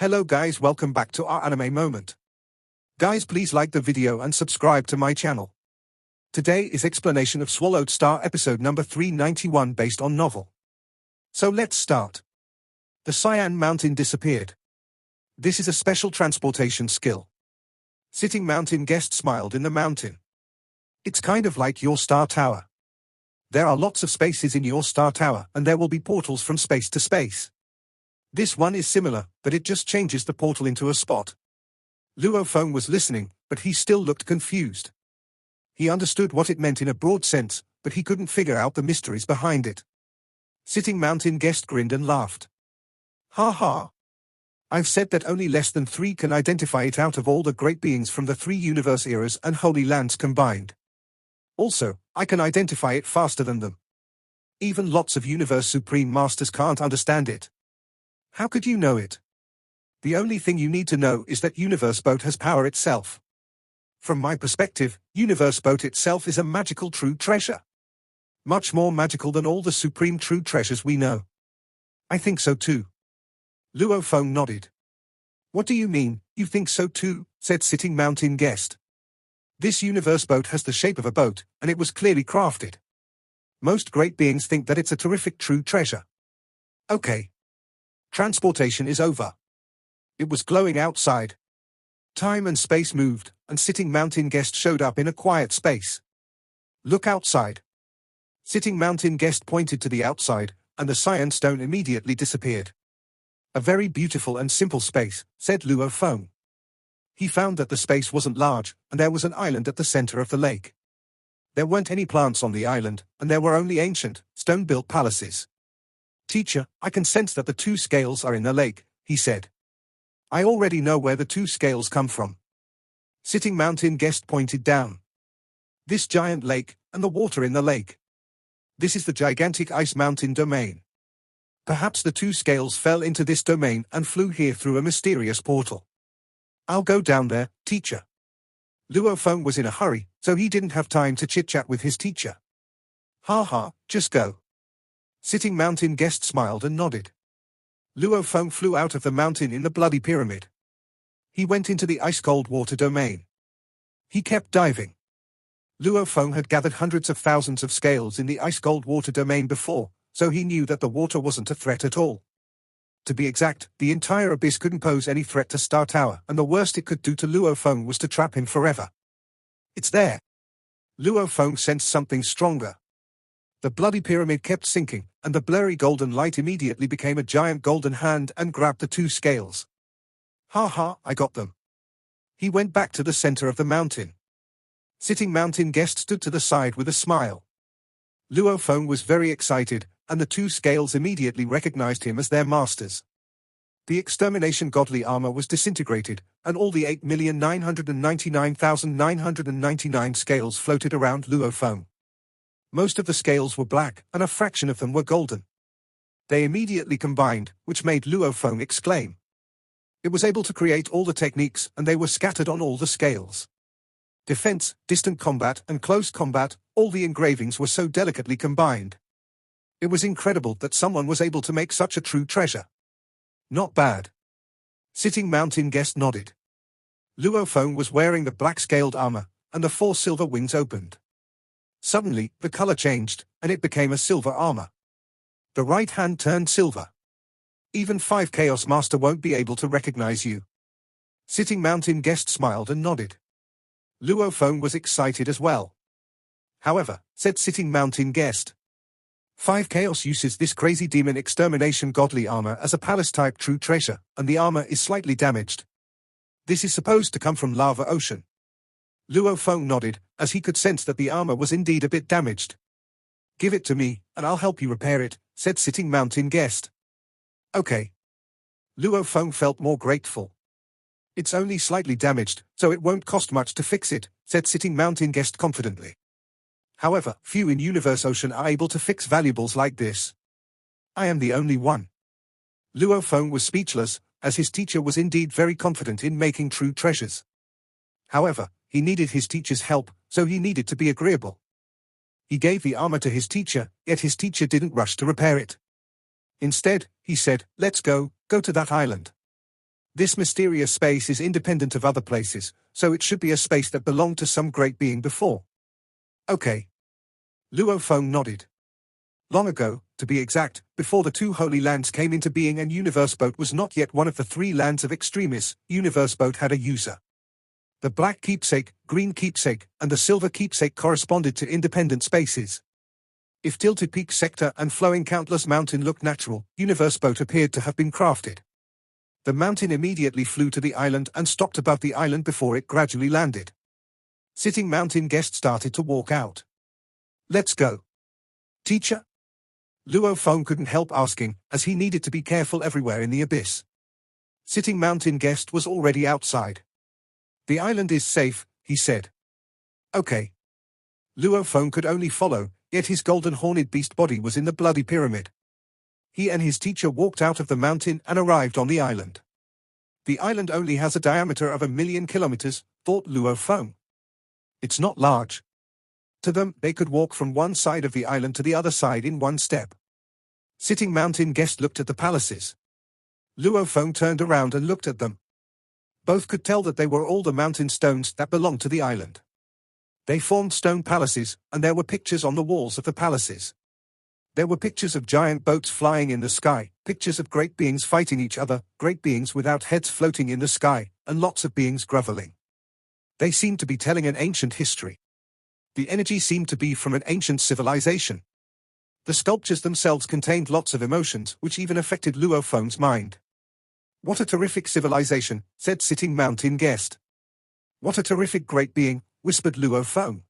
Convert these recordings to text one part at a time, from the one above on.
Hello guys, welcome back to our anime moment. Guys, please like the video and subscribe to my channel. Today is explanation of Swallowed Star episode number 391 based on novel. So let's start. The Cyan Mountain disappeared. This is a special transportation skill. Sitting Mountain guest smiled in the mountain. It's kind of like your star tower. There are lots of spaces in your star tower and there will be portals from space to space. This one is similar, but it just changes the portal into a spot. Luo Feng was listening, but he still looked confused. He understood what it meant in a broad sense, but he couldn't figure out the mysteries behind it. Sitting Mountain guest grinned and laughed. Ha ha. I've said that only less than 3 can identify it out of all the great beings from the 3 universe eras and holy lands combined. Also, I can identify it faster than them. Even lots of universe supreme masters can't understand it. How could you know it? The only thing you need to know is that Universe Boat has power itself. From my perspective, Universe Boat itself is a magical true treasure. Much more magical than all the supreme true treasures we know. I think so too. Luo Feng nodded. What do you mean, you think so too? Said Sitting Mountain guest. This Universe Boat has the shape of a boat, and it was clearly crafted. Most great beings think that it's a terrific true treasure. Okay. Transportation is over. It was glowing outside. Time and space moved, and Sitting Mountain guest showed up in a quiet space. Look outside. Sitting Mountain guest pointed to the outside, and the cyan stone immediately disappeared. A very beautiful and simple space, said Luo Feng. He found that the space wasn't large, and there was an island at the center of the lake. There weren't any plants on the island, and there were only ancient, stone-built palaces. Teacher, I can sense that the 2 scales are in the lake, he said. I already know where the 2 scales come from. Sitting Mountain guest pointed down. This giant lake, and the water in the lake. This is the gigantic ice mountain domain. Perhaps the 2 scales fell into this domain and flew here through a mysterious portal. I'll go down there, teacher. Luo Feng was in a hurry, so he didn't have time to chit-chat with his teacher. Ha ha, just go. Sitting Mountain guest smiled and nodded. Luo Feng flew out of the mountain in the bloody pyramid. He went into the ice-cold water domain. He kept diving. Luo Feng had gathered hundreds of thousands of scales in the ice-cold water domain before, so he knew that the water wasn't a threat at all. To be exact, the entire abyss couldn't pose any threat to Star Tower, and the worst it could do to Luo Feng was to trap him forever. It's there. Luo Feng sensed something stronger. The bloody pyramid kept sinking, and the blurry golden light immediately became a giant golden hand and grabbed the 2 scales. Ha ha, I got them. He went back to the center of the mountain. Sitting Mountain guest stood to the side with a smile. Luo Feng was very excited, and the 2 scales immediately recognized him as their masters. The extermination godly armor was disintegrated, and all the 8,999,999 scales floated around Luo Feng. Most of the scales were black, and a fraction of them were golden. They immediately combined, which made Luo Feng exclaim. It was able to create all the techniques, and they were scattered on all the scales. Defense, distant combat, and close combat, all the engravings were so delicately combined. It was incredible that someone was able to make such a true treasure. Not bad. Sitting Mountain guest nodded. Luo Feng was wearing the black scaled armor, and the 4 silver wings opened. Suddenly, the color changed, and it became a silver armor. The right hand turned silver. Even 5 Chaos Master won't be able to recognize you. Sitting Mountain guest smiled and nodded. Luo Feng was excited as well. However, said Sitting Mountain guest, 5 Chaos uses this crazy demon extermination godly armor as a palace-type true treasure, and the armor is slightly damaged. This is supposed to come from Lava Ocean. Luo Feng nodded, as he could sense that the armor was indeed a bit damaged. Give it to me, and I'll help you repair it, said Sitting Mountain guest. Okay. Luo Feng felt more grateful. It's only slightly damaged, so it won't cost much to fix it, said Sitting Mountain guest confidently. However, few in Universe Ocean are able to fix valuables like this. I am the only one. Luo Feng was speechless, as his teacher was indeed very confident in making true treasures. However, he needed his teacher's help, so he needed to be agreeable. He gave the armor to his teacher, yet his teacher didn't rush to repair it. Instead, he said, let's go to that island. This mysterious space is independent of other places, so it should be a space that belonged to some great being before. Okay. Luo Feng nodded. Long ago, to be exact, before the two holy lands came into being and Universe Boat was not yet one of the three lands of extremis, Universe Boat had a user. The black keepsake, green keepsake, and the silver keepsake corresponded to independent spaces. If Tilted Peak Sector and Flowing Countless Mountain looked natural, Universe Boat appeared to have been crafted. The mountain immediately flew to the island and stopped above the island before it gradually landed. Sitting Mountain Guest started to walk out. Let's go. Teacher? Luo Feng couldn't help asking, as he needed to be careful everywhere in the abyss. Sitting Mountain Guest was already outside. The island is safe, he said. Okay. Luo Feng could only follow, yet his golden horned beast body was in the bloody pyramid. He and his teacher walked out of the mountain and arrived on the island. The island only has a diameter of 1,000,000 kilometers, thought Luo Feng. It's not large. To them, they could walk from one side of the island to the other side in one step. Sitting Mountain Guest looked at the palaces. Luo Feng turned around and looked at them. Both could tell that they were all the mountain stones that belonged to the island. They formed stone palaces, and there were pictures on the walls of the palaces. There were pictures of giant boats flying in the sky, pictures of great beings fighting each other, great beings without heads floating in the sky, and lots of beings groveling. They seemed to be telling an ancient history. The energy seemed to be from an ancient civilization. The sculptures themselves contained lots of emotions, which even affected Luo Feng's mind. What a terrific civilization, said Sitting Mountain Guest. What a terrific great being, whispered Luo Feng.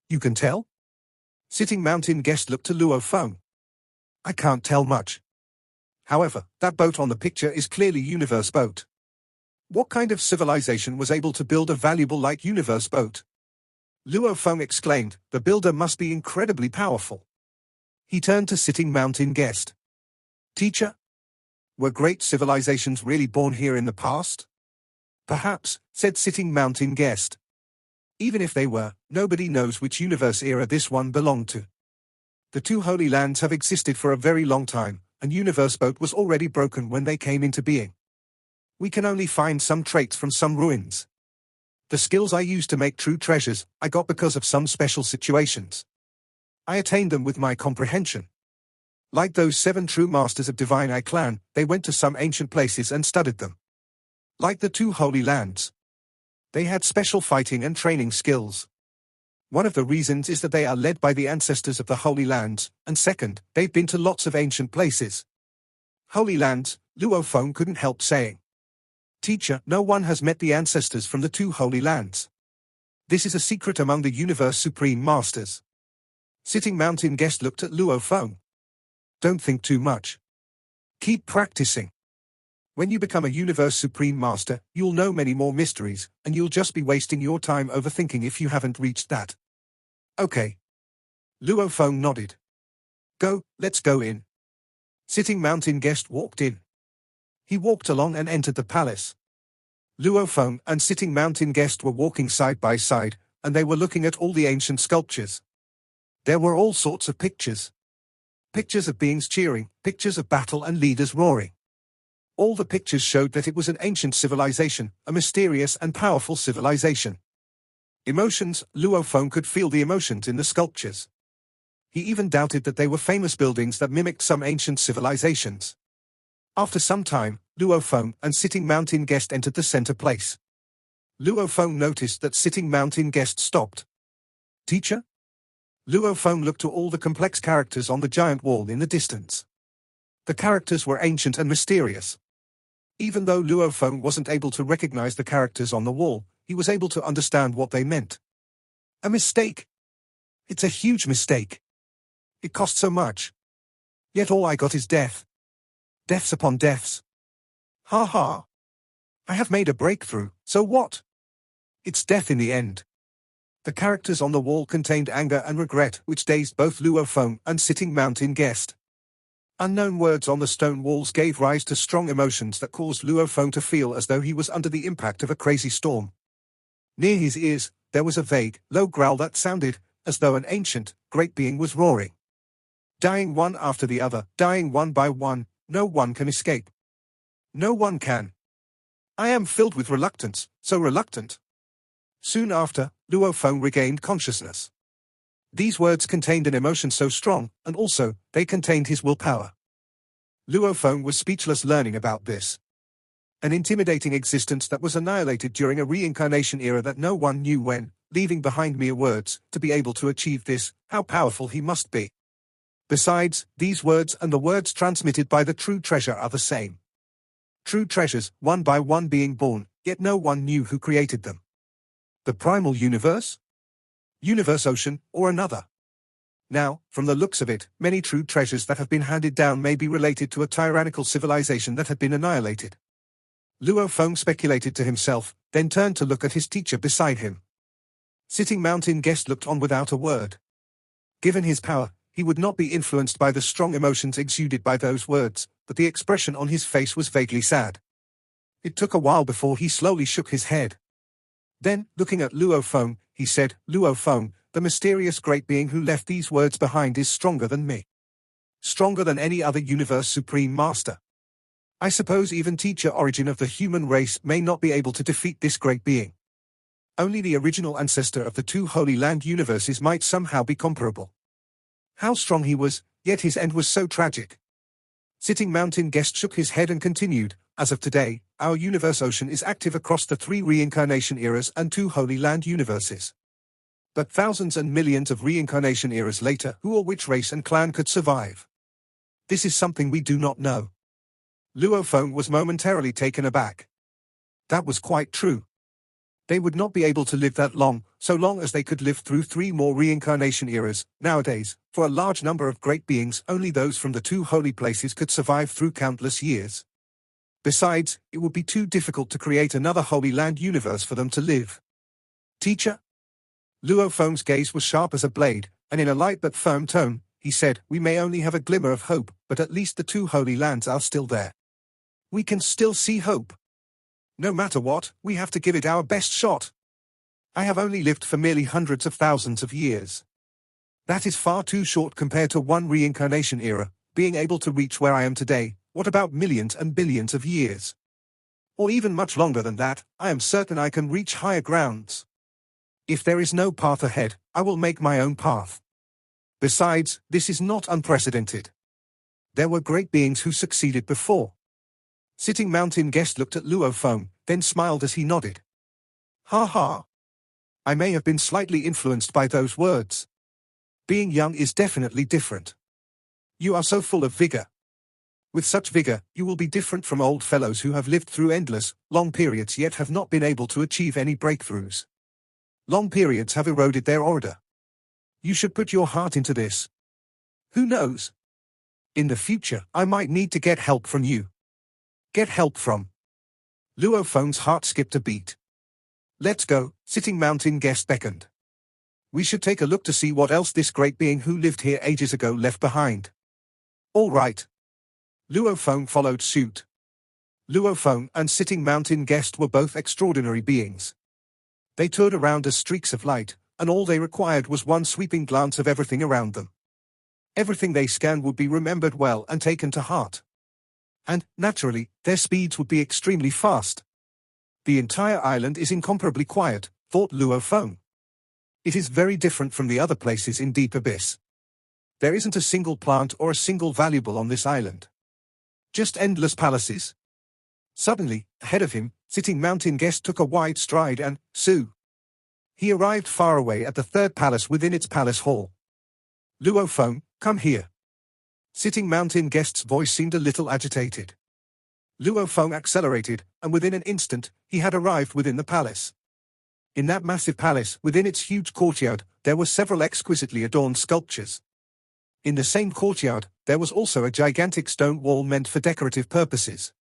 You can tell? Sitting Mountain Guest looked to Luo Feng. I can't tell much. However, that boat on the picture is clearly Universe Boat. What kind of civilization was able to build a valuable like Universe Boat? Luo Feng exclaimed, the builder must be incredibly powerful. He turned to Sitting Mountain Guest. Teacher? Were great civilizations really born here in the past? Perhaps, said Sitting Mountain Guest. Even if they were, nobody knows which universe era this one belonged to. The two holy lands have existed for a very long time, and Universe Boat was already broken when they came into being. We can only find some traits from some ruins. The skills I used to make true treasures, I got because of some special situations. I attained them with my comprehension. Like those 7 true masters of Divine Eye clan, they went to some ancient places and studied them. Like the two holy lands. They had special fighting and training skills. One of the reasons is that they are led by the ancestors of the Holy Lands, and second, they've been to lots of ancient places. Holy Lands, Luo Feng couldn't help saying. Teacher, no one has met the ancestors from the two Holy Lands. This is a secret among the Universe Supreme Masters. Sitting Mountain Guest looked at Luo Feng. Don't think too much. Keep practicing. When you become a Universe Supreme Master, you'll know many more mysteries, and you'll just be wasting your time overthinking if you haven't reached that. Okay. Luo Feng nodded. Go, let's go in. Sitting Mountain Guest walked in. He walked along and entered the palace. Luo Feng and Sitting Mountain Guest were walking side by side, and they were looking at all the ancient sculptures. There were all sorts of pictures. Pictures of beings cheering, pictures of battle and leaders roaring. All the pictures showed that it was an ancient civilization, a mysterious and powerful civilization. Emotions, Luo Feng could feel the emotions in the sculptures. He even doubted that they were famous buildings that mimicked some ancient civilizations. After some time, Luo Feng and Sitting Mountain Guest entered the center place. Luo Feng noticed that Sitting Mountain Guest stopped. Teacher? Luo Feng looked to all the complex characters on the giant wall in the distance. The characters were ancient and mysterious. Even though Luo Feng wasn't able to recognize the characters on the wall, he was able to understand what they meant. A mistake. It's a huge mistake. It cost so much. Yet all I got is death. Deaths upon deaths. Ha ha. I have made a breakthrough, so what? It's death in the end. The characters on the wall contained anger and regret, which dazed both Luo Feng and Sitting Mountain Guest. Unknown words on the stone walls gave rise to strong emotions that caused Luo Feng to feel as though he was under the impact of a crazy storm. Near his ears, there was a vague, low growl that sounded as though an ancient, great being was roaring. Dying one after the other, dying one by one, no one can escape. No one can. I am filled with reluctance, so reluctant. Soon after, Luo Feng regained consciousness. These words contained an emotion so strong, and also, they contained his willpower. Luo Feng was speechless learning about this. An intimidating existence that was annihilated during a reincarnation era that no one knew when, leaving behind mere words, to be able to achieve this, how powerful he must be. Besides, these words and the words transmitted by the true treasure are the same. True treasures, one by one being born, yet no one knew who created them. The primal universe? Universe ocean, or another? Now, from the looks of it, many true treasures that have been handed down may be related to a tyrannical civilization that had been annihilated. Luo Feng speculated to himself, then turned to look at his teacher beside him. Sitting mountain guest looked on without a word. Given his power, he would not be influenced by the strong emotions exuded by those words, but the expression on his face was vaguely sad. It took a while before he slowly shook his head. Then, looking at Luo Feng, he said, Luo Feng, the mysterious great being who left these words behind is stronger than me. Stronger than any other universe supreme master. I suppose even teacher origin of the human race may not be able to defeat this great being. Only the original ancestor of the two Holy Land universes might somehow be comparable. How strong he was, yet his end was so tragic. Sitting mountain guest shook his head and continued, as of today, our universe ocean is active across the 3 reincarnation eras and 2 Holy Land universes. But thousands and millions of reincarnation eras later, who or which race and clan could survive? This is something we do not know. Luo Feng was momentarily taken aback. That was quite true. They would not be able to live that long, so long as they could live through 3 more reincarnation eras. Nowadays, for a large number of great beings, only those from the 2 holy places could survive through countless years. Besides, it would be too difficult to create another Holy Land universe for them to live. Teacher? Luo Feng's gaze was sharp as a blade, and in a light but firm tone, he said, we may only have a glimmer of hope, but at least the 2 Holy Lands are still there. We can still see hope. No matter what, we have to give it our best shot. I have only lived for merely hundreds of thousands of years. That is far too short compared to 1 reincarnation era, being able to reach where I am today. What about millions and billions of years? Or even much longer than that, I am certain I can reach higher grounds. If there is no path ahead, I will make my own path. Besides, this is not unprecedented. There were great beings who succeeded before. Sitting mountain guest looked at Luo Feng, then smiled as he nodded. Ha ha. I may have been slightly influenced by those words. Being young is definitely different. You are so full of vigor. With such vigor, you will be different from old fellows who have lived through endless, long periods yet have not been able to achieve any breakthroughs. Long periods have eroded their order. You should put your heart into this. Who knows? In the future, I might need to get help from you. Get help from. Luo Feng's heart skipped a beat. Let's go, sitting mountain guest beckoned. We should take a look to see what else this great being who lived here ages ago left behind. All right. Luo Feng followed suit. Luo Feng and sitting mountain guest were both extraordinary beings. They toured around as streaks of light, and all they required was one sweeping glance of everything around them. Everything they scanned would be remembered well and taken to heart. And, naturally, their speeds would be extremely fast. The entire island is incomparably quiet, thought Luo Feng. It is very different from the other places in Deep Abyss. There isn't a single plant or a single valuable on this island. Just endless palaces. Suddenly, ahead of him, sitting mountain guest took a wide stride and, Sue. He arrived far away at the 3rd palace within its palace hall. Luo Feng, come here. Sitting mountain guest's voice seemed a little agitated. Luo Feng accelerated, and within an instant, he had arrived within the palace. In that massive palace, within its huge courtyard, there were several exquisitely adorned sculptures. In the same courtyard, there was also a gigantic stone wall meant for decorative purposes.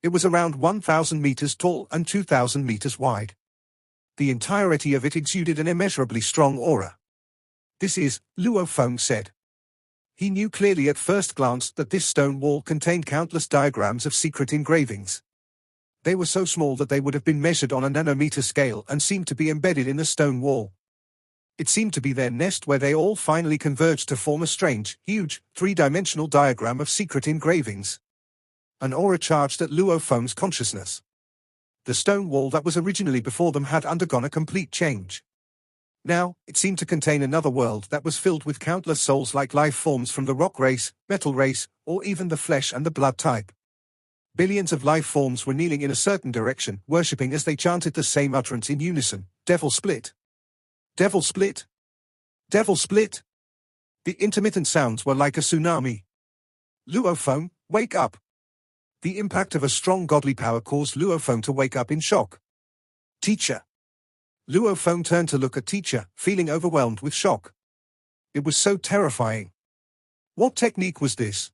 It was around 1,000 meters tall and 2,000 meters wide. The entirety of it exuded an immeasurably strong aura. This is, Luo Feng said. He knew clearly at first glance that this stone wall contained countless diagrams of secret engravings. They were so small that they would have been measured on a nanometer scale and seemed to be embedded in the stone wall. It seemed to be their nest where they all finally converged to form a strange, huge, 3-dimensional diagram of secret engravings. An aura charged at Luo Feng's consciousness. The stone wall that was originally before them had undergone a complete change. Now, it seemed to contain another world that was filled with countless souls-like life forms from the rock race, metal race, or even the flesh and the blood type. Billions of life forms were kneeling in a certain direction, worshipping as they chanted the same utterance in unison: Devil split! Devil split! Devil split! The intermittent sounds were like a tsunami. Luophone, wake up! The impact of a strong godly power caused Luophone to wake up in shock. Teacher! Luophone turned to look at Teacher, feeling overwhelmed with shock. It was so terrifying. What technique was this?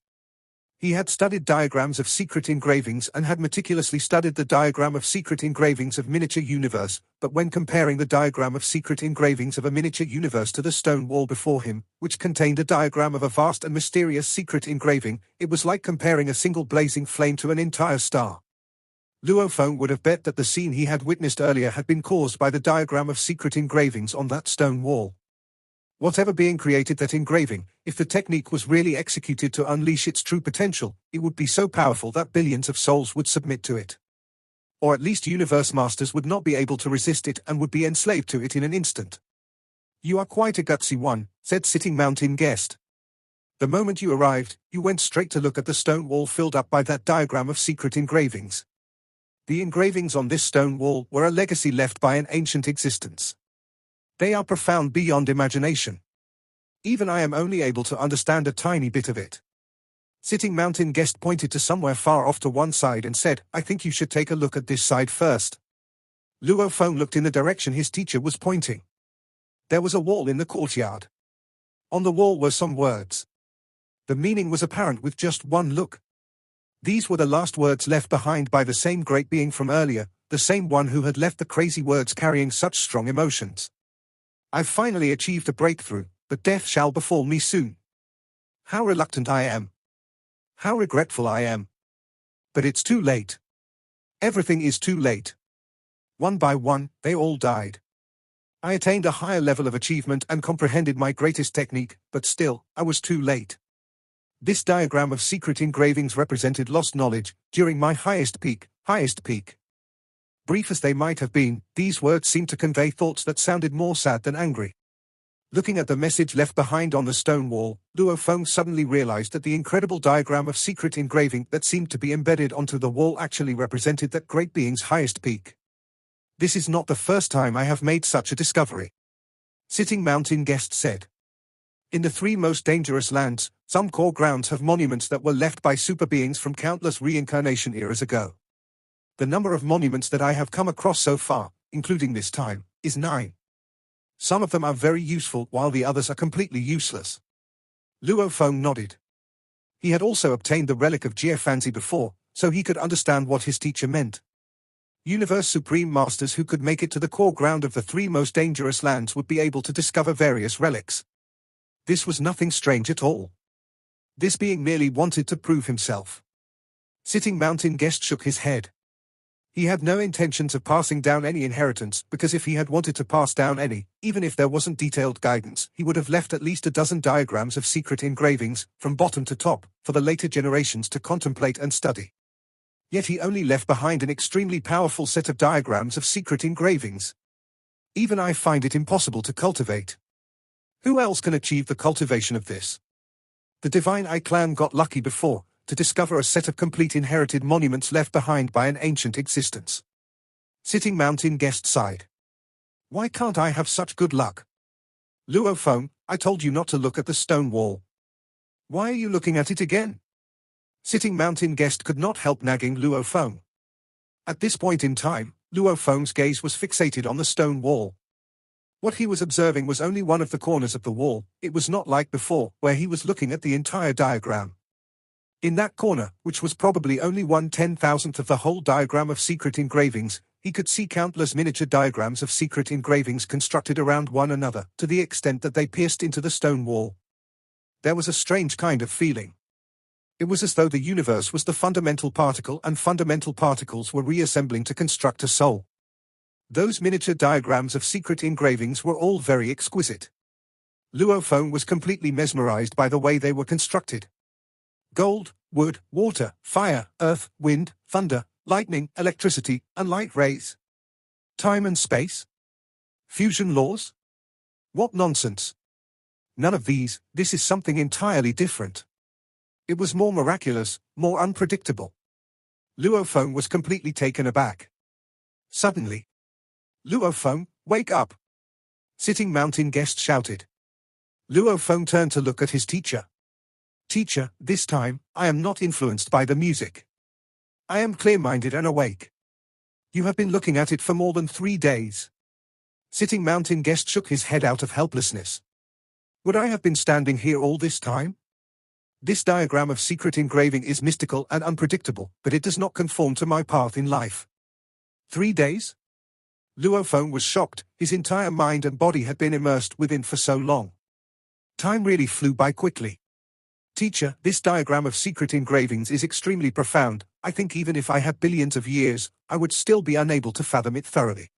He had studied diagrams of secret engravings and had meticulously studied the diagram of secret engravings of miniature universe, but when comparing the diagram of secret engravings of a miniature universe to the stone wall before him, which contained a diagram of a vast and mysterious secret engraving, it was like comparing a single blazing flame to an entire star. Luophone would have bet that the scene he had witnessed earlier had been caused by the diagram of secret engravings on that stone wall. Whatever being created that engraving, if the technique was really executed to unleash its true potential, it would be so powerful that billions of souls would submit to it. Or at least universe masters would not be able to resist it and would be enslaved to it in an instant. You are quite a gutsy one, said Sitting Mountain Guest. The moment you arrived, you went straight to look at the stone wall filled up by that diagram of secret engravings. The engravings on this stone wall were a legacy left by an ancient existence. They are profound beyond imagination. Even I am only able to understand a tiny bit of it. Sitting Mountain Guest pointed to somewhere far off to one side and said, I think you should take a look at this side first. Luophone looked in the direction his teacher was pointing. There was a wall in the courtyard. On the wall were some words. The meaning was apparent with just one look. These were the last words left behind by the same great being from earlier, the same one who had left the crazy words carrying such strong emotions. I've finally achieved a breakthrough, but death shall befall me soon. How reluctant I am. How regretful I am. But it's too late. Everything is too late. One by one, they all died. I attained a higher level of achievement and comprehended my greatest technique, but still, I was too late. This diagram of secret engravings represented lost knowledge, during my highest peak. Brief as they might have been, these words seemed to convey thoughts that sounded more sad than angry. Looking at the message left behind on the stone wall, Luophone suddenly realized that the incredible diagram of secret engraving that seemed to be embedded onto the wall actually represented that great being's highest peak. This is not the first time I have made such a discovery. Sitting Mountain Guest said. In the 3 most dangerous lands, some core grounds have monuments that were left by super beings from countless reincarnation eras ago. The number of monuments that I have come across so far, including this time, is 9. Some of them are very useful while the others are completely useless. Luophone nodded. He had also obtained the relic of Geofancy before, so he could understand what his teacher meant. Universe Supreme Masters who could make it to the core ground of the 3 most dangerous lands would be able to discover various relics. This was nothing strange at all. This being merely wanted to prove himself. Sitting Mountain Guest shook his head. He had no intentions of passing down any inheritance, because if he had wanted to pass down any, even if there wasn't detailed guidance, he would have left at least a dozen diagrams of secret engravings, from bottom to top, for the later generations to contemplate and study. Yet he only left behind an extremely powerful set of diagrams of secret engravings. Even I find it impossible to cultivate. Who else can achieve the cultivation of this? The Divine Eye clan got lucky before, to discover a set of complete inherited monuments left behind by an ancient existence. Sitting Mountain Guest sighed. Why can't I have such good luck? Luophone, I told you not to look at the stone wall. Why are you looking at it again? Sitting Mountain Guest could not help nagging Luophone. At this point in time, Luophone's gaze was fixated on the stone wall. What he was observing was only one of the corners of the wall. It was not like before, where he was looking at the entire diagram. In that corner, which was probably only 1/10,000th of the whole diagram of secret engravings, he could see countless miniature diagrams of secret engravings constructed around one another, to the extent that they pierced into the stone wall. There was a strange kind of feeling. It was as though the universe was the fundamental particle and fundamental particles were reassembling to construct a soul. Those miniature diagrams of secret engravings were all very exquisite. Luophone was completely mesmerized by the way they were constructed. Gold, wood, water, fire, earth, wind, thunder, Lightning, electricity, and light rays. Time and space? Fusion laws? What nonsense. None of these, this is something entirely different. It was more miraculous, more unpredictable. Luophone was completely taken aback. Suddenly. Luophone, wake up! Sitting mountain guest shouted. Luophone turned to look at his teacher. Teacher, this time, I am not influenced by the music. I am clear-minded and awake. You have been looking at it for more than 3 days. Sitting mountain guest shook his head out of helplessness. Would I have been standing here all this time? This diagram of secret engraving is mystical and unpredictable, but it does not conform to my path in life. 3 days? Luophone was shocked, his entire mind and body had been immersed within for so long. Time really flew by quickly. Teacher, this diagram of secret engravings is extremely profound. I think even if I had billions of years, I would still be unable to fathom it thoroughly.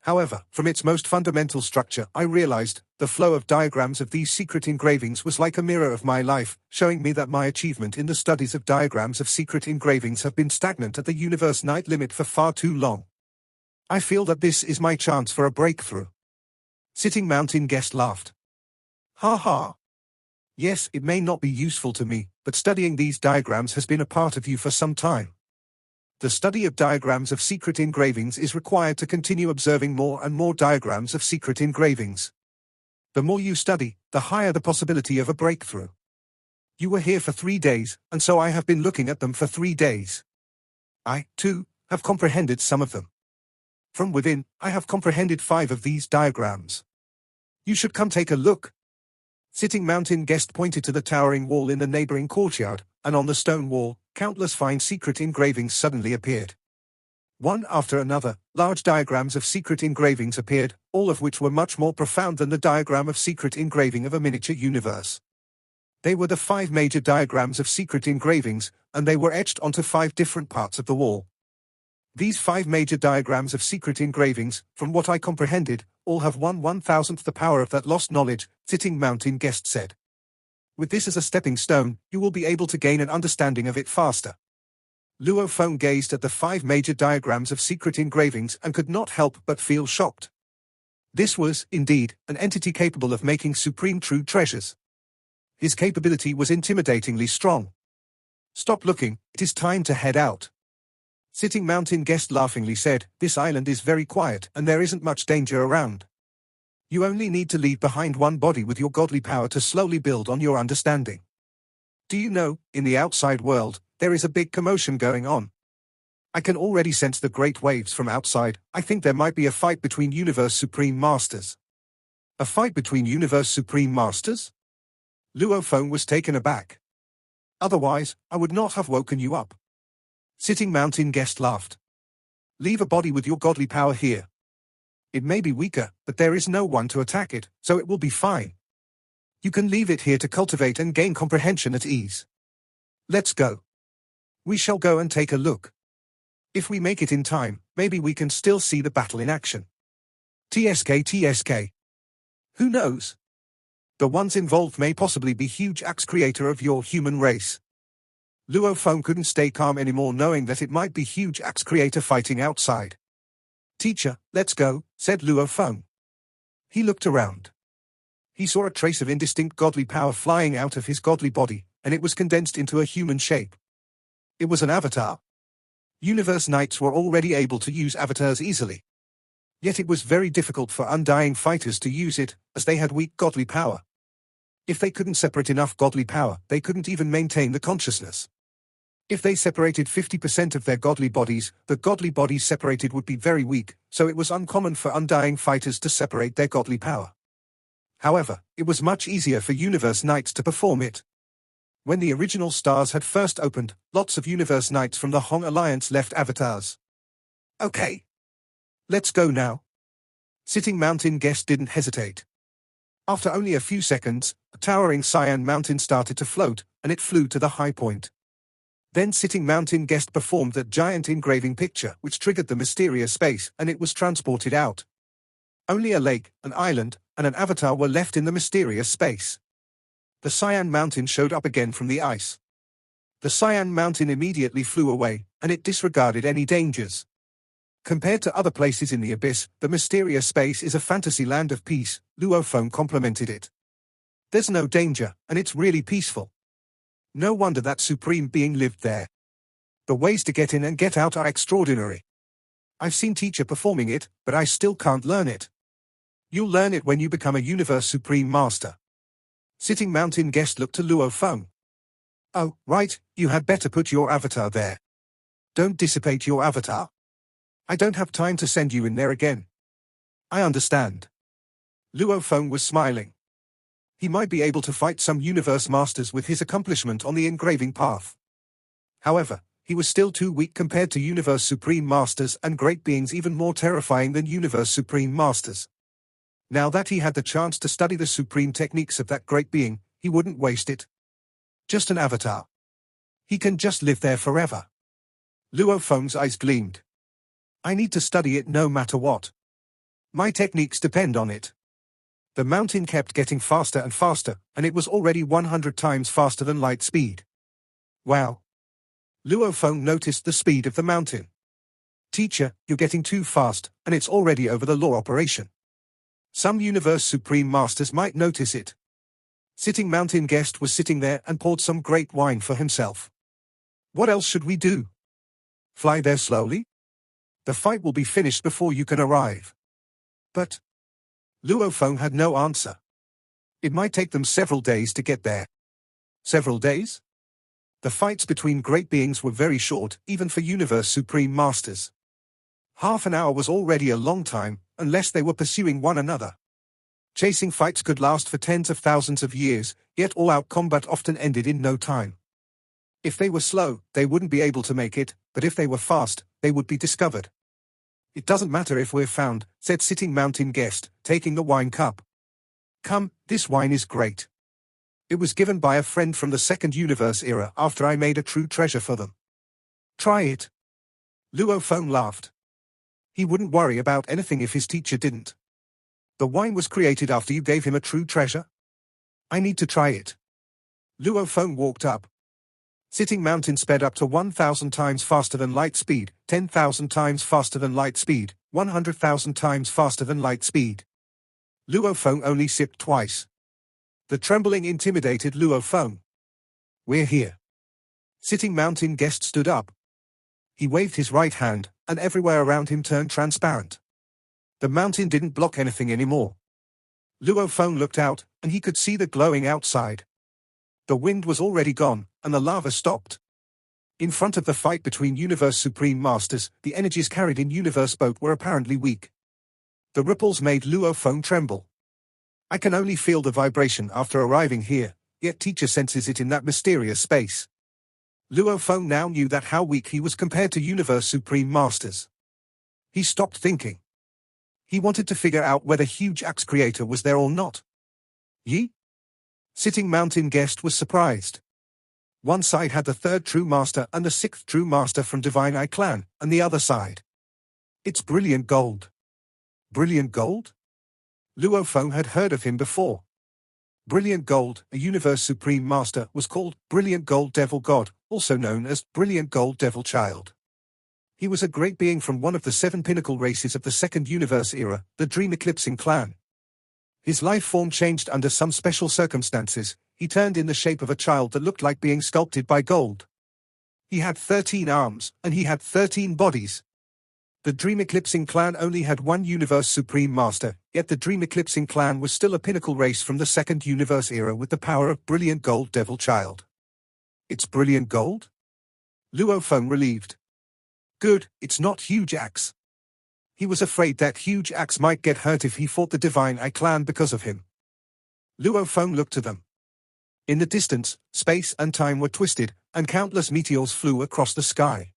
However, from its most fundamental structure, I realized, the flow of diagrams of these secret engravings was like a mirror of my life, showing me that my achievement in the studies of diagrams of secret engravings have been stagnant at the universe night limit for far too long. I feel that this is my chance for a breakthrough. Sitting mountain guest laughed. Ha ha. Yes, it may not be useful to me, but studying these diagrams has been a part of you for some time. The study of diagrams of secret engravings is required to continue observing more and more diagrams of secret engravings. The more you study, the higher the possibility of a breakthrough. You were here for 3 days, and so I have been looking at them for 3 days. I, too, have comprehended some of them. From within, I have comprehended 5 of these diagrams. You should come take a look. Sitting mountain guest pointed to the towering wall in the neighboring courtyard, and on the stone wall, countless fine secret engravings suddenly appeared. One after another, large diagrams of secret engravings appeared, all of which were much more profound than the diagram of secret engraving of a miniature universe. They were the 5 major diagrams of secret engravings, and they were etched onto 5 different parts of the wall. These 5 major diagrams of secret engravings, from what I comprehended, all have 1/1000th the power of that lost knowledge, Sitting mountain guest said. With this as a stepping stone, you will be able to gain an understanding of it faster. Luophone gazed at the 5 major diagrams of secret engravings and could not help but feel shocked. This was, indeed, an entity capable of making supreme true treasures. His capability was intimidatingly strong. Stop looking, it is time to head out. Sitting mountain guest laughingly said, this island is very quiet and there isn't much danger around. You only need to leave behind one body with your godly power to slowly build on your understanding. Do you know, in the outside world, there is a big commotion going on. I can already sense the great waves from outside. I think there might be a fight between Universe Supreme Masters. A fight between Universe Supreme Masters? Luophone was taken aback. Otherwise, I would not have woken you up. Sitting mountain guest laughed. Leave a body with your godly power here. It may be weaker, but there is no one to attack it, so it will be fine. You can leave it here to cultivate and gain comprehension at ease. Let's go. We shall go and take a look. If we make it in time, maybe we can still see the battle in action. TSK. Who knows? The ones involved may possibly be huge axe creator of your human race. Luophone couldn't stay calm anymore knowing that it might be huge axe creator fighting outside. Teacher, let's go, said Luophone. He looked around. He saw a trace of indistinct godly power flying out of his godly body, and it was condensed into a human shape. It was an avatar. Universe Knights were already able to use avatars easily. Yet it was very difficult for undying fighters to use it, as they had weak godly power. If they couldn't separate enough godly power, they couldn't even maintain the consciousness. If they separated 50% of their godly bodies, the godly bodies separated would be very weak, so it was uncommon for undying fighters to separate their godly power. However, it was much easier for Universe Knights to perform it. When the original stars had first opened, lots of Universe Knights from the Hong Alliance left avatars. Okay. Let's go now. Sitting mountain guest didn't hesitate. After only a few seconds, a towering cyan mountain started to float, and it flew to the high point. Then Sitting mountain guest performed that giant engraving picture which triggered the mysterious space, and it was transported out. Only a lake, an island, and an avatar were left in the mysterious space. The cyan mountain showed up again from the ice. The cyan mountain immediately flew away, and it disregarded any dangers. Compared to other places in the abyss, the mysterious space is a fantasy land of peace, Luofeng complimented it. There's no danger, and it's really peaceful. No wonder that supreme being lived there. The ways to get in and get out are extraordinary. I've seen teacher performing it, but I still can't learn it. You'll learn it when you become a universe supreme master. Sitting mountain guest looked to Luofeng. Oh, right, you had better put your avatar there. Don't dissipate your avatar. I don't have time to send you in there again. I understand. Luofeng was smiling. He might be able to fight some universe masters with his accomplishment on the engraving path. However, he was still too weak compared to universe supreme masters and great beings even more terrifying than universe supreme masters. Now that he had the chance to study the supreme techniques of that great being, he wouldn't waste it. Just an avatar. He can just live there forever. Luofeng's eyes gleamed. I need to study it no matter what. My techniques depend on it. The mountain kept getting faster and faster, and it was already 100 times faster than light speed. Wow. Luofeng noticed the speed of the mountain. Teacher, you're getting too fast, and it's already over the law operation. Some universe supreme masters might notice it. Sitting mountain guest was sitting there and poured some great wine for himself. What else should we do? Fly there slowly? The fight will be finished before you can arrive. But Luofeng had no answer. It might take them several days to get there. Several days? The fights between great beings were very short, even for universe supreme masters. Half an hour was already a long time, unless they were pursuing one another. Chasing fights could last for tens of thousands of years, yet all-out combat often ended in no time. If they were slow, they wouldn't be able to make it, but if they were fast, they would be discovered. It doesn't matter if we're found, said sitting mountain guest, taking the wine cup. Come, this wine is great. It was given by a friend from the second universe era after I made a true treasure for them. Try it. Luofeng laughed. He wouldn't worry about anything if his teacher didn't. The wine was created after you gave him a true treasure? I need to try it. Luofeng walked up. Sitting mountain sped up to 1,000 times faster than light speed, 10,000 times faster than light speed, 100,000 times faster than light speed. Luofeng only sipped twice. The trembling intimidated Luofeng. We're here. Sitting mountain guest stood up. He waved his right hand, and everywhere around him turned transparent. The mountain didn't block anything anymore. Luofeng looked out, and he could see the glowing outside. The wind was already gone, and the lava stopped. In front of the fight between Universe Supreme Masters, the energies carried in Universe Boat were apparently weak. The ripples made Luofeng tremble. I can only feel the vibration after arriving here, yet teacher senses it in that mysterious space. Luofeng now knew that how weak he was compared to Universe Supreme Masters. He stopped thinking. He wanted to figure out whether Huge Axe Creator was there or not. Yi? Sitting mountain guest was surprised. One side had the third true master and the sixth true master from Divine Eye clan, and the other side. It's Brilliant Gold. Brilliant Gold? Luofeng had heard of him before. Brilliant Gold, a Universe Supreme Master, was called Brilliant Gold Devil God, also known as Brilliant Gold Devil Child. He was a great being from one of the 7 pinnacle races of the Second Universe era, the Dream Eclipsing clan. His life form changed under some special circumstances. He turned in the shape of a child that looked like being sculpted by gold. He had 13 arms, and he had 13 bodies. The Dream Eclipsing clan only had one Universe Supreme Master, yet the Dream Eclipsing clan was still a pinnacle race from the Second Universe era with the power of Brilliant Gold Devil Child. It's Brilliant Gold? Luofeng relieved. Good, it's not Huge Axe. He was afraid that Huge Axe might get hurt if he fought the Divine Eye clan because of him. Luofeng looked to them. In the distance, space and time were twisted, and countless meteors flew across the sky.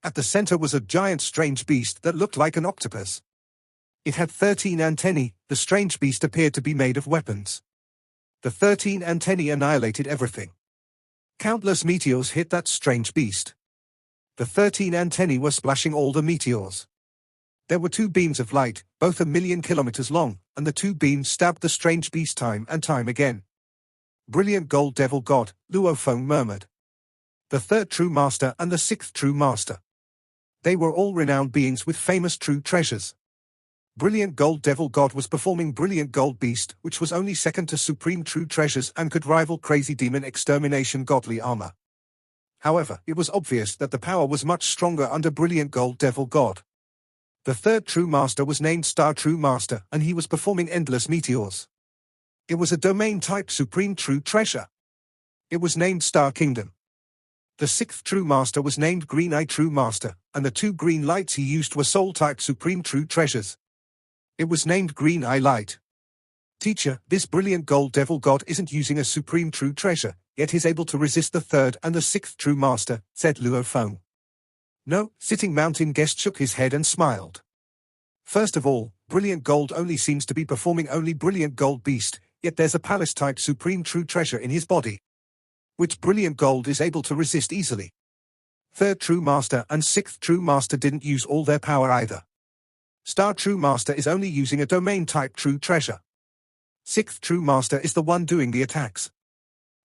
At the center was a giant strange beast that looked like an octopus. It had 13 antennae. The strange beast appeared to be made of weapons. The 13 antennae annihilated everything. Countless meteors hit that strange beast. The 13 antennae were splashing all the meteors. There were 2 beams of light, both 1,000,000 kilometers long, and the 2 beams stabbed the strange beast time and time again. Brilliant Gold Devil God, Luofeng murmured. the third true master and the sixth true master. They were all renowned beings with famous true treasures. Brilliant Gold Devil God was performing Brilliant Gold Beast, which was only second to Supreme True Treasures and could rival Crazy Demon Extermination Godly Armor. However, it was obvious that the power was much stronger under Brilliant Gold Devil God. The third True Master was named Star True Master, and he was performing Endless Meteors. It was a domain-type Supreme True Treasure. It was named Star Kingdom. The sixth True Master was named Green Eye True Master, and the two green lights he used were Soul-type Supreme True Treasures. It was named Green Eye Light. Teacher, this Brilliant Gold Devil God isn't using a Supreme True Treasure, yet he's able to resist the third and the sixth True Master, said Luo Feng. No, Sitting Mountain Guest shook his head and smiled. First of all, Brilliant Gold only seems to be performing only Brilliant Gold Beast, yet there's a Palace-type Supreme True Treasure in his body, which Brilliant Gold is able to resist easily. Third True Master and sixth True Master didn't use all their power either. Star True Master is only using a domain-type True Treasure. Sixth True Master is the one doing the attacks.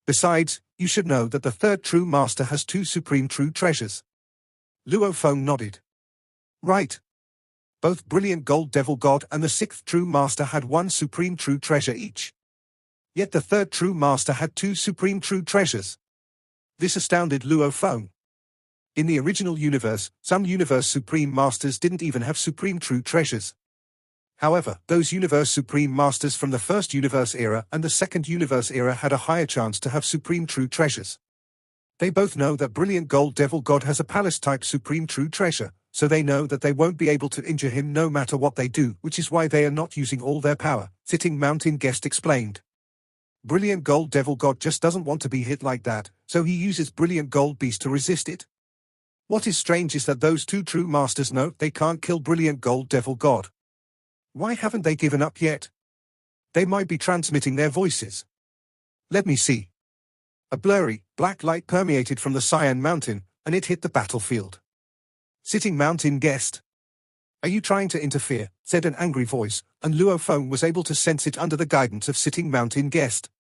Besides, you should know that the third True Master has two Supreme True Treasures. Luo Feng nodded. Right. Both Brilliant Gold Devil God and the sixth True Master had one Supreme True Treasure each. Yet the third True Master had two Supreme True Treasures. This astounded Luo Feng. In the original universe, some Universe Supreme Masters didn't even have Supreme True Treasures. However, those Universe Supreme Masters from the first Universe era and the second Universe era had a higher chance to have Supreme True Treasures. They both know that Brilliant Gold Devil God has a Palace-type Supreme True Treasure, so they know that they won't be able to injure him no matter what they do, which is why they are not using all their power, Sitting Mountain Guest explained. Brilliant Gold Devil God just doesn't want to be hit like that, so he uses Brilliant Gold Beast to resist it. What is strange is that those two True Masters know they can't kill Brilliant Gold Devil God. Why haven't they given up yet? They might be transmitting their voices. Let me see. A blurry, black light permeated from the Cyan Mountain, and it hit the battlefield. Sitting Mountain Guest. Are you trying to interfere? Said an angry voice, and Luo Feng was able to sense it under the guidance of Sitting Mountain Guest.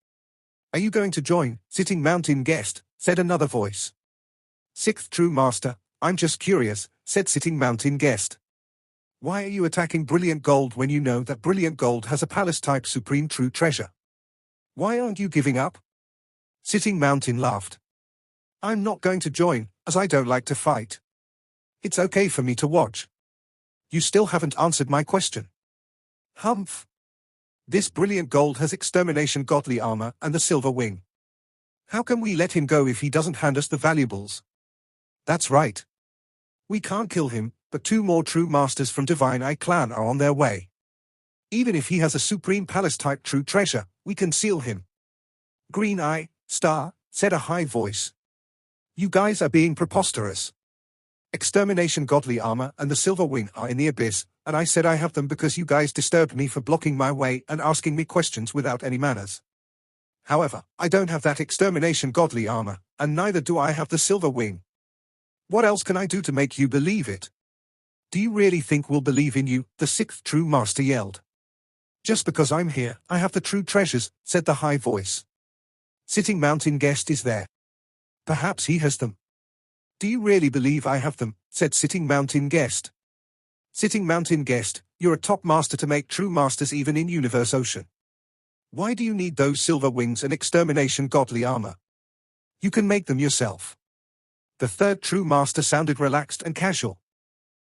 Are you going to join? Sitting Mountain Guest, said another voice. Sixth True Master, I'm just curious, said Sitting Mountain Guest. Why are you attacking Brilliant Gold when you know that Brilliant Gold has a Palace-type Supreme True Treasure? Why aren't you giving up? Sitting Mountain laughed. I'm not going to join, as I don't like to fight. It's okay for me to watch. You still haven't answered my question. Humph. This Brilliant Gold has Extermination Godly Armor and the Silver Wing. How can we let him go if he doesn't hand us the valuables? That's right. We can't kill him, but two more True Masters from Divine Eye Clan are on their way. Even if he has a Supreme Palace-type True Treasure, we can seal him. Green Eye, Star, said a high voice. You guys are being preposterous. Extermination Godly Armor and the Silver Wing are in the abyss, and I said I have them because you guys disturbed me for blocking my way and asking me questions without any manners. However, I don't have that Extermination Godly Armor, and neither do I have the Silver Wing. What else can I do to make you believe it? Do you really think we'll believe in you? The sixth True Master yelled. Just because I'm here, I have the true treasures, said the high voice. Sitting Mountain Guest is there. Perhaps he has them. Do you really believe I have them? Said Sitting Mountain Guest. Sitting Mountain Guest, you're a top master to make true masters even in Universe Ocean. Why do you need those silver wings and Extermination Godly Armor? You can make them yourself. The third True Master sounded relaxed and casual.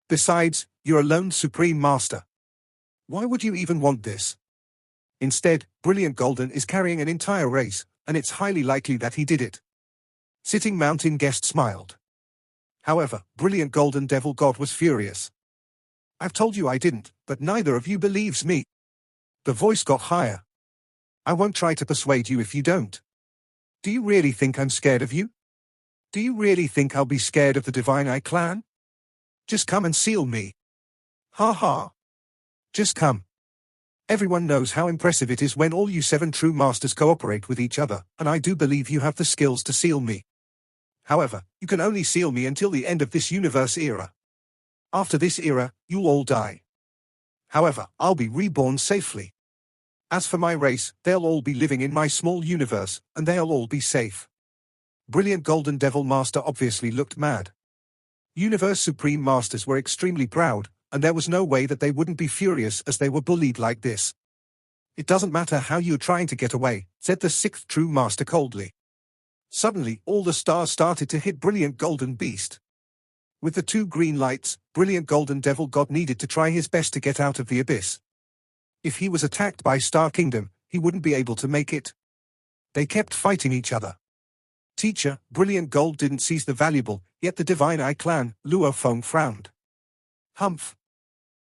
Besides, you're a lone Supreme Master. Why would you even want this? Instead, Brilliant Golden is carrying an entire race, and it's highly likely that he did it. Sitting Mountain Guest smiled. However, Brilliant Golden Devil God was furious. I've told you I didn't, but neither of you believes me. The voice got higher. I won't try to persuade you if you don't. Do you really think I'm scared of you? Do you really think I'll be scared of the Divine Eye Clan? Just come and seal me. Ha ha. Just come. Everyone knows how impressive it is when all you 7 true masters cooperate with each other, and I do believe you have the skills to seal me. However, you can only seal me until the end of this universe era. After this era, you'll all die. However, I'll be reborn safely. As for my race, they'll all be living in my small universe, and they'll all be safe. Brilliant Golden Devil Master obviously looked mad. Universe Supreme Masters were extremely proud, and there was no way that they wouldn't be furious as they were bullied like this. It doesn't matter how you're trying to get away, said the sixth true master coldly. Suddenly, all the stars started to hit Brilliant Golden Beast. With the two green lights, Brilliant Golden Devil God needed to try his best to get out of the abyss. If he was attacked by Star Kingdom, he wouldn't be able to make it. They kept fighting each other. Teacher, Brilliant Gold didn't seize the valuable, yet the Divine Eye clan, Luo Feng frowned. Humph.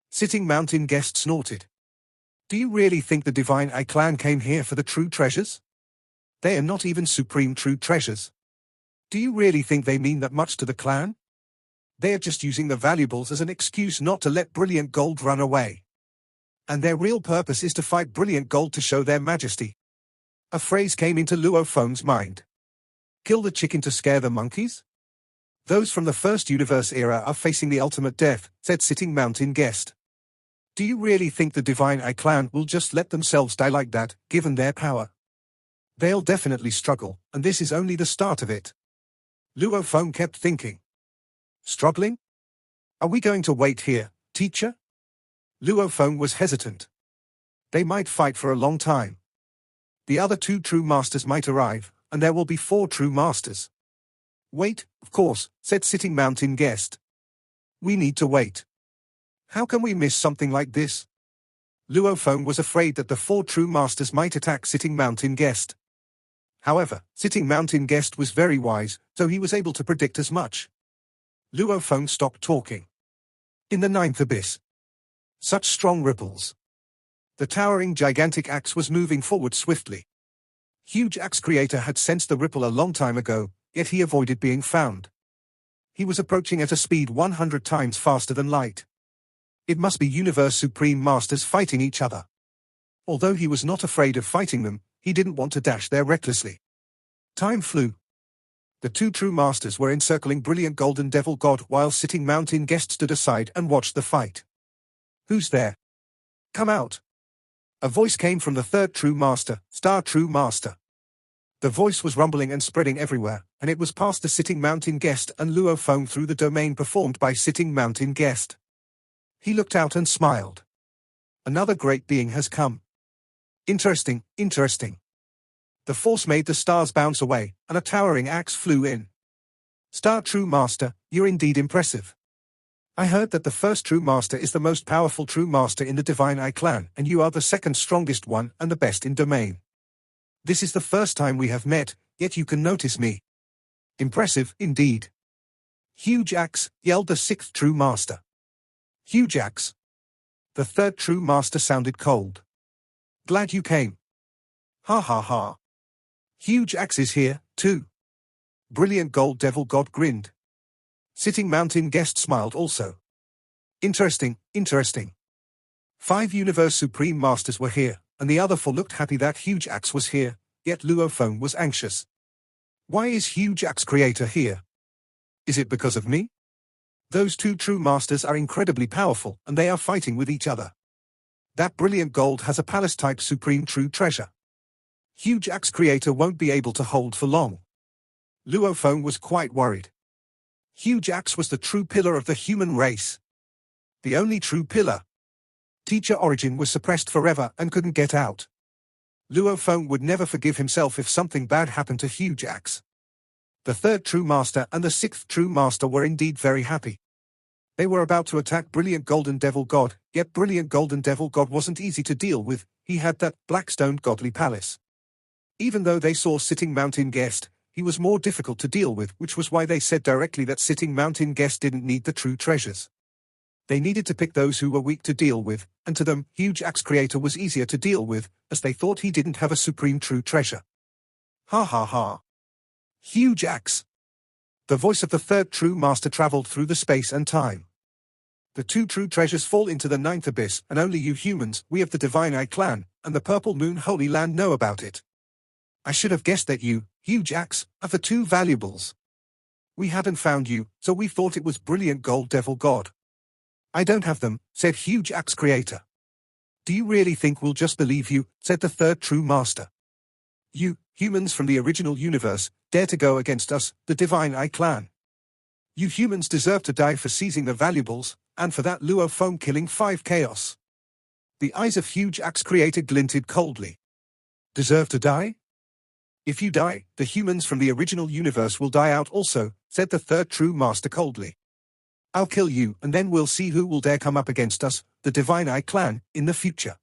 Sitting Mountain Guest snorted. Do you really think the Divine Eye clan came here for the true treasures? They are not even supreme true treasures. Do you really think they mean that much to the clan? They are just using the valuables as an excuse not to let Brilliant Gold run away. And their real purpose is to fight Brilliant Gold to show their majesty. A phrase came into Luo Feng's mind. Kill the chicken to scare the monkeys? Those from the first universe era are facing the ultimate death, said Sitting Mountain Guest. Do you really think the Divine Eye clan will just let themselves die like that, given their power? They'll definitely struggle, and this is only the start of it. Luo Feng kept thinking. Struggling? Are we going to wait here, teacher? Luo Feng was hesitant. They might fight for a long time. The other two true masters might arrive, and there will be 4 true masters. Wait, of course, said Sitting Mountain Guest. We need to wait. How can we miss something like this? Luo Feng was afraid that the 4 true masters might attack Sitting Mountain Guest. However, Sitting Mountain Guest was very wise, so he was able to predict as much. Luo Feng stopped talking. In the 9th abyss. Such strong ripples. The towering gigantic axe was moving forward swiftly. Huge Axe Creator had sensed the ripple a long time ago, yet he avoided being found. He was approaching at a speed 100 times faster than light. It must be Universe Supreme Masters fighting each other. Although he was not afraid of fighting them, he didn't want to dash there recklessly. Time flew. The 2 true masters were encircling Brilliant Golden Devil God while Sitting Mountain Guest stood aside and watched the fight. Who's there? Come out. A voice came from the 3rd true master, Star True Master. The voice was rumbling and spreading everywhere, and it was past the Sitting Mountain Guest and Luo Feng through the domain performed by Sitting Mountain Guest. He looked out and smiled. Another great being has come. Interesting, interesting. The force made the stars bounce away, and a towering axe flew in. Star True Master, you're indeed impressive. I heard that the first true master is the most powerful true master in the Divine Eye clan, and you are the second strongest one and the best in domain. This is the first time we have met, yet you can notice me. Impressive, indeed. Huge Axe, yelled the 6th true master. Huge Axe. The 3rd true master sounded cold. Glad you came. Ha ha ha. Huge Axe is here, too. Brilliant Gold Devil God grinned. Sitting Mountain Guest smiled also. Interesting, interesting. 5 Universe Supreme Masters were here, and the other 4 looked happy that Huge Axe was here, yet Luo Feng was anxious. Why is Huge Axe Creator here? Is it because of me? Those 2 true masters are incredibly powerful, and they are fighting with each other. That Brilliant Gold has a palace-type supreme true treasure. Huge Axe Creator won't be able to hold for long. Luo Feng was quite worried. Huge Axe was the true pillar of the human race. The only true pillar. Teacher Origin was suppressed forever and couldn't get out. Luo Feng would never forgive himself if something bad happened to Huge Axe. The 3rd true master and the 6th true master were indeed very happy. They were about to attack Brilliant Golden Devil God, yet Brilliant Golden Devil God wasn't easy to deal with. He had that blackstone godly palace. Even though they saw Sitting Mountain Guest, he was more difficult to deal with, which was why they said directly that Sitting Mountain Guest didn't need the true treasures. They needed to pick those who were weak to deal with, and to them, Huge Axe Creator was easier to deal with, as they thought he didn't have a supreme true treasure. Ha ha ha. Huge Axe. The voice of the 3rd true master traveled through the space and time. The 2 true treasures fall into the 9th abyss, and only you humans, we of the Divine Eye clan, and the Purple Moon Holy Land know about it. I should have guessed that you, Huge Axe, are the 2 valuables. We hadn't found you, so we thought it was Brilliant Gold Devil God. I don't have them, said Huge Axe Creator. Do you really think we'll just believe you, said the 3rd true master. You, humans from the original universe, dare to go against us, the Divine Eye clan. You humans deserve to die for seizing the valuables, and for that Luo Feng killing 5 chaos. The eyes of Huge Axe Creator glinted coldly. Deserve to die? If you die, the humans from the original universe will die out also, said the third true master coldly. I'll kill you and then we'll see who will dare come up against us, the Divine Eye clan, in the future.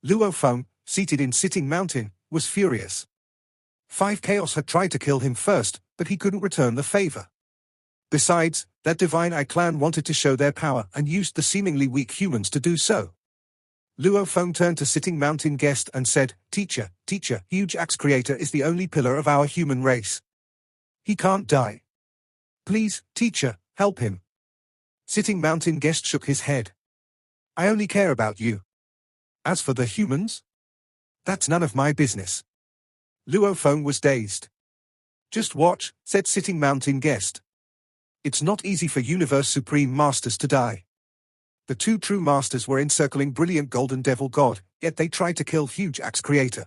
Luo Feng, seated in Sitting Mountain, was furious. 5 chaos had tried to kill him first, but he couldn't return the favor. Besides, that Divine Eye clan wanted to show their power and used the seemingly weak humans to do so. Luo Feng turned to Sitting Mountain guest and said, Teacher, Huge Axe Creator is the only pillar of our human race. He can't die. Please, teacher, help him. Sitting Mountain guest shook his head. I only care about you. As for the humans? That's none of my business. Luo Feng was dazed. Just watch, said Sitting Mountain guest. It's not easy for Universe Supreme Masters to die. The 2 true masters were encircling Brilliant Golden Devil God, yet they tried to kill Huge Axe Creator.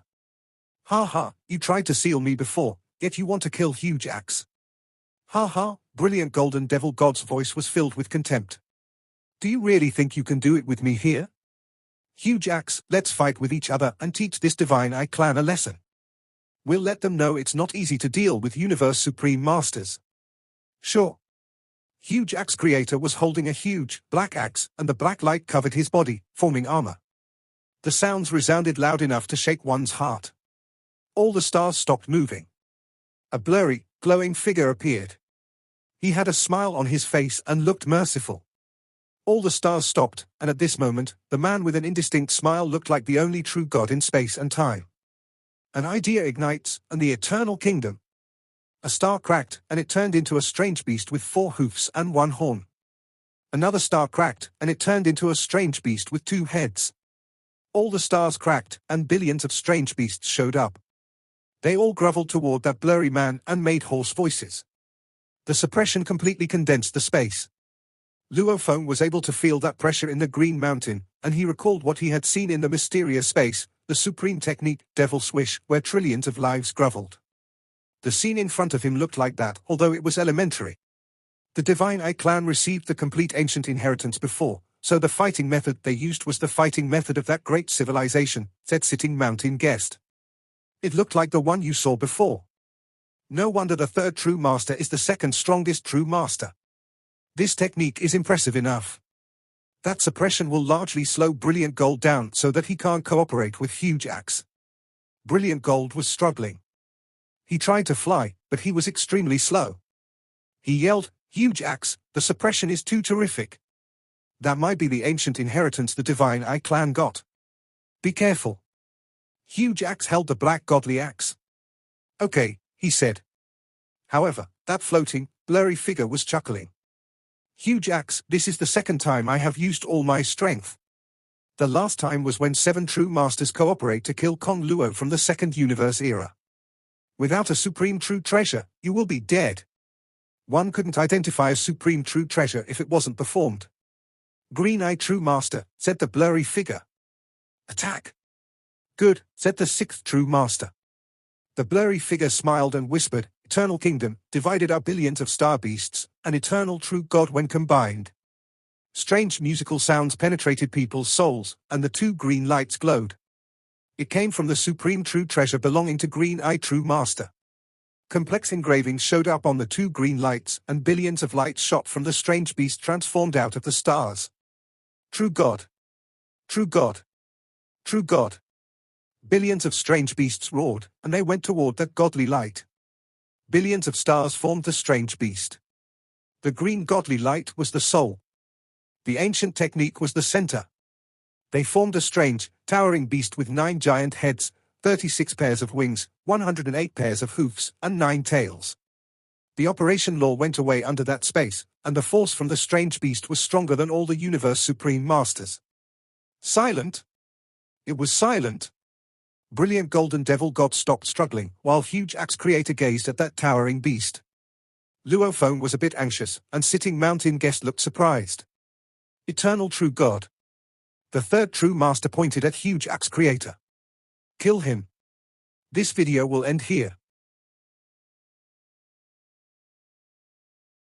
Ha ha, you tried to seal me before, yet you want to kill Huge Axe. Ha ha, Brilliant Golden Devil God's voice was filled with contempt. Do you really think you can do it with me here? Huge Axe, let's fight with each other and teach this Divine Eye clan a lesson. We'll let them know it's not easy to deal with Universe Supreme Masters. Sure. Huge Axe Creator was holding a huge, black axe, and the black light covered his body, forming armor. The sounds resounded loud enough to shake one's heart. All the stars stopped moving. A blurry, glowing figure appeared. He had a smile on his face and looked merciful. All the stars stopped, and at this moment, the man with an indistinct smile looked like the only true God in space and time. An idea ignites, and the eternal kingdom. A star cracked, and it turned into a strange beast with 4 hoofs and 1 horn. Another star cracked, and it turned into a strange beast with 2 heads. All the stars cracked, and billions of strange beasts showed up. They all groveled toward that blurry man and made hoarse voices. The suppression completely condensed the space. Luo Feng was able to feel that pressure in the Green Mountain, and he recalled what he had seen in the mysterious space, the supreme technique, Devil Swish, where trillions of lives groveled. The scene in front of him looked like that, although it was elementary. The Divine Eye clan received the complete ancient inheritance before, so the fighting method they used was the fighting method of that great civilization, said Sitting Mountain guest. It looked like the one you saw before. No wonder the 3rd true master is the 2nd strongest true master. This technique is impressive enough. That suppression will largely slow Brilliant Gold down so that he can't cooperate with Huge Axe. Brilliant Gold was struggling. He tried to fly, but he was extremely slow. He yelled, Huge Axe, the suppression is too terrific. That might be the ancient inheritance the Divine Eye clan got. Be careful. Huge Axe held the black godly axe. Okay, he said. However, that floating, blurry figure was chuckling. Huge Axe, this is the 2nd time I have used all my strength. The last time was when 7 true masters cooperate to kill Kong Luo from the 2nd universe era. Without a supreme true treasure, you will be dead. One couldn't identify a supreme true treasure if it wasn't performed. Green Eye True Master, said the blurry figure. Attack. Good, said the 6th true master. The blurry figure smiled and whispered, Eternal Kingdom, divided are billions of star beasts, an eternal true God when combined. Strange musical sounds penetrated people's souls, and the 2 green lights glowed. It came from the supreme true treasure belonging to Green Eye True Master. Complex engravings showed up on the 2 green lights, and billions of lights shot from the strange beast transformed out of the stars. True God. True God. True God. Billions of strange beasts roared, and they went toward that godly light. Billions of stars formed the strange beast. The green godly light was the soul. The ancient technique was the center. They formed a strange, towering beast with 9 giant heads, 36 pairs of wings, 108 pairs of hoofs, and 9 tails. The operation law went away under that space, and the force from the strange beast was stronger than all the universe supreme masters. Silent? It was silent. Brilliant Golden Devil God stopped struggling, while Huge Axe Creator gazed at that towering beast. Luo Feng was a bit anxious, and Sitting Mountain guest looked surprised. Eternal True God. The 3rd true master pointed at Huge Axe Creator. Kill him. This video will end here.